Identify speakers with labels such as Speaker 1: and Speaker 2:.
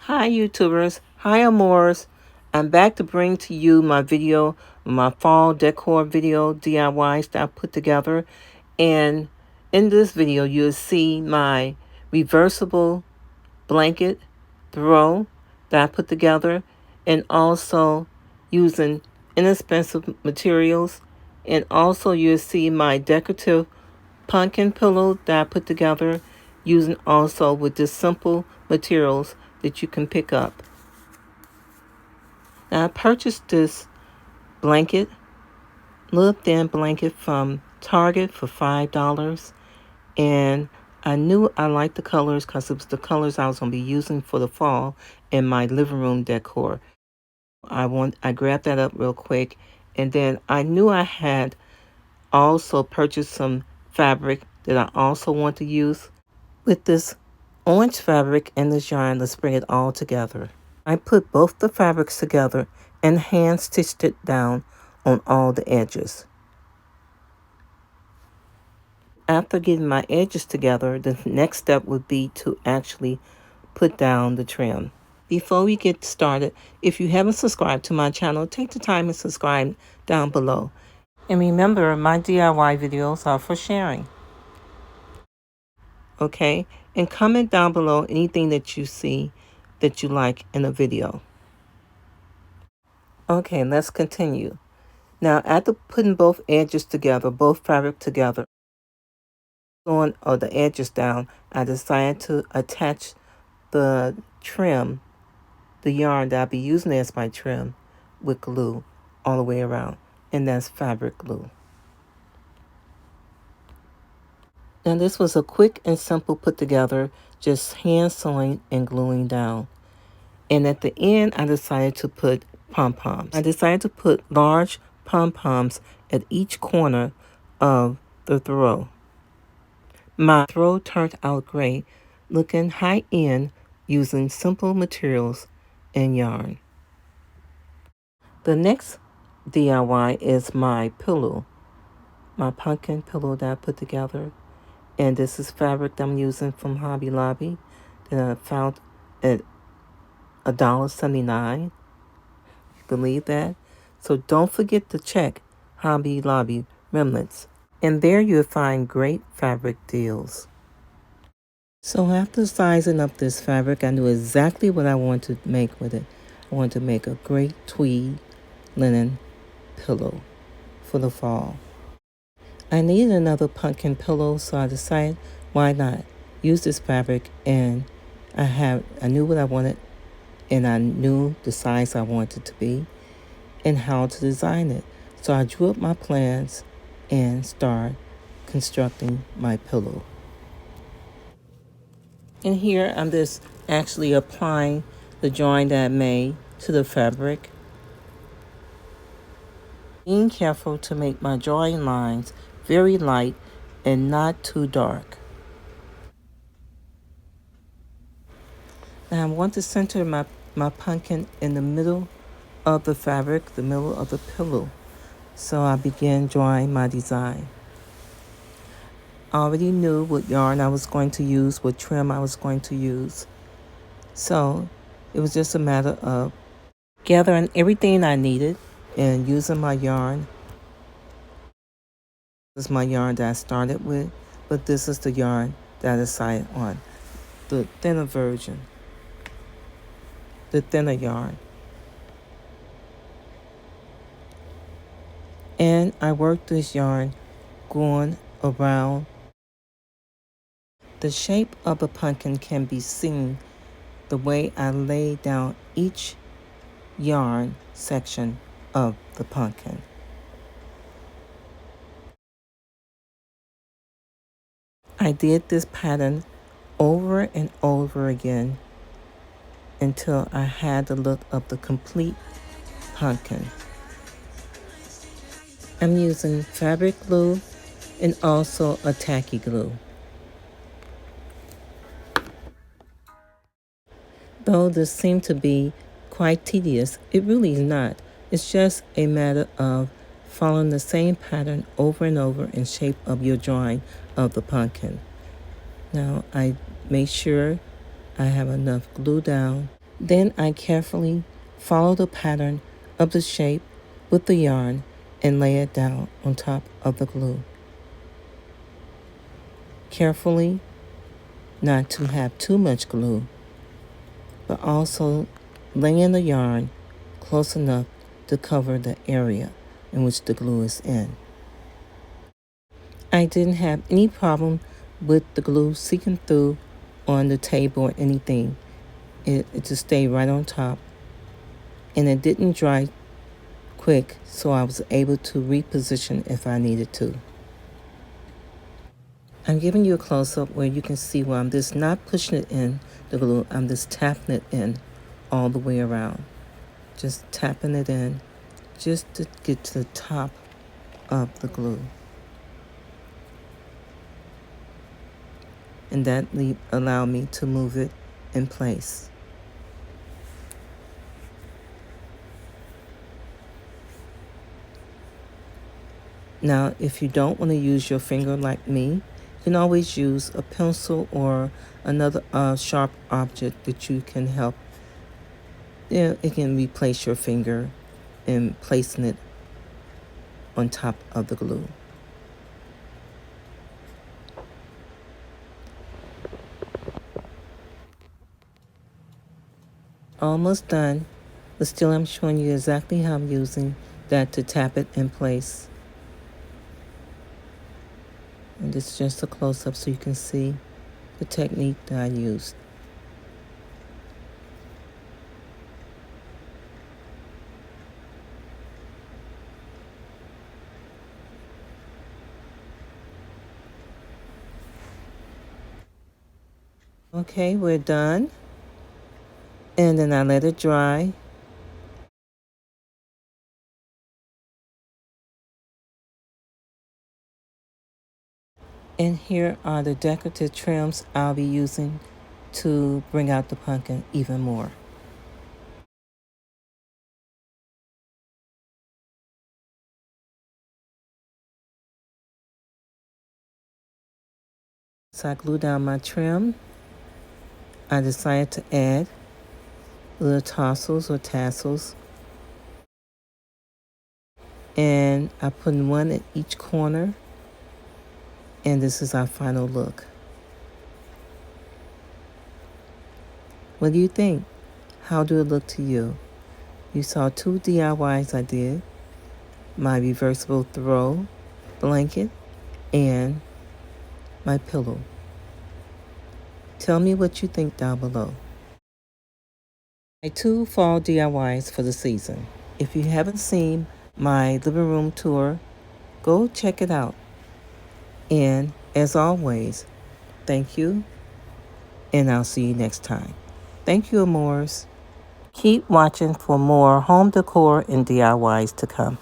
Speaker 1: Hi YouTubers, hi Amores. I'm back to bring to you my video, my fall decor video DIYs that I put together. And in this video, you'll see my reversible blanket throw that I put together, and also using inexpensive materials. And also you'll see my decorative pumpkin pillow that I put together using also with just simple materials that you can pick up. Now I purchased this blanket, little thin blanket from Target for $5, and I knew I liked the colors because it was the colors I was going to be using for the fall in my living room decor. I grabbed that up real quick, and then I knew I had also purchased some fabric that I also want to use. With this orange fabric and this yarn, let's bring it all together. I put both the fabrics together and hand stitched it down on all the edges. After getting my edges together, the next step would be to actually put down the trim. Before we get started, if you haven't subscribed to my channel, take the time and subscribe down below. And remember, my DIY videos are for sharing. Okay? And comment down below anything that you see that you like in a video. Okay, let's continue. Now, after putting both edges together, both fabric together, on or the edges down, I decided to attach the trim, the yarn that I'll be using as my trim, with glue all the way around, and that's fabric glue. Now this was a quick and simple put together, just hand sewing and gluing down. And at the end, I decided to put pom-poms. I decided to put large pom-poms at each corner of the throw. My throw turned out great, looking high-end using simple materials and yarn. The next DIY is my pillow, my pumpkin pillow that I put together. And this is fabric that I'm using from Hobby Lobby that I found at $1.79. You believe that? So don't forget to check Hobby Lobby Remnants. And there you'll find great fabric deals. So after sizing up this fabric, I knew exactly what I wanted to make with it. I wanted to make a great tweed linen pillow for the fall. I needed another pumpkin pillow, so I decided, why not use this fabric? And I knew what I wanted, and I knew the size I wanted it to be and how to design it. So I drew up my plans and started constructing my pillow. And here I'm just actually applying the drawing that I made to the fabric. Being careful to make my drawing lines very light and not too dark. Now I want to center my pumpkin in the middle of the fabric, the middle of the pillow. So I began drawing my design. I already knew what yarn I was going to use, what trim I was going to use. So it was just a matter of gathering everything I needed and using my yarn. This is my yarn that I started with, but this is the yarn that I decided on, the thinner version, the thinner yarn. And I worked this yarn going around. The shape of a pumpkin can be seen the way I lay down each yarn section of the pumpkin. I did this pattern over and over again until I had the look of the complete pumpkin. I'm using fabric glue and also a tacky glue. Though this seemed to be quite tedious, it really is not. It's just a matter of following the same pattern over and over in shape of your drawing of the pumpkin. Now I make sure I have enough glue down Then I carefully follow the pattern of the shape with the yarn and lay it down on top of the glue. Carefully, not to have too much glue, but also laying the yarn close enough to cover the area in which the glue is in. I didn't have any problem with the glue seeping through on the table or anything. It just stayed right on top, and it didn't dry quick, so I was able to reposition if I needed to. I'm giving you a close-up where you can see where I'm just not pushing it in the glue, I'm just tapping it in all the way around. Just tapping it in just to get to the top of the glue. And that allowed me to move it in place. Now, if you don't want to use your finger like me, you can always use a pencil or another sharp object that you can help. It can replace your finger in placing it on top of the glue. Almost done, but still I'm showing you exactly how I'm using that to tap it in place. And this is just a close-up so you can see the technique that I used. Okay, we're done. And then I let it dry. And here are the decorative trims I'll be using to bring out the pumpkin even more. So I glue down my trim. I decided to add little tassels or tassels. And I put one at each corner. And this is our final look. What do you think? How do it look to you? You saw 2 DIYs I did. My reversible throw blanket and my pillow. Tell me what you think down below. My 2 fall DIYs for the season. If you haven't seen my living room tour, go check it out. And as always, thank you, and I'll see you next time. Thank you, Amores. Keep watching for more home decor and DIYs to come.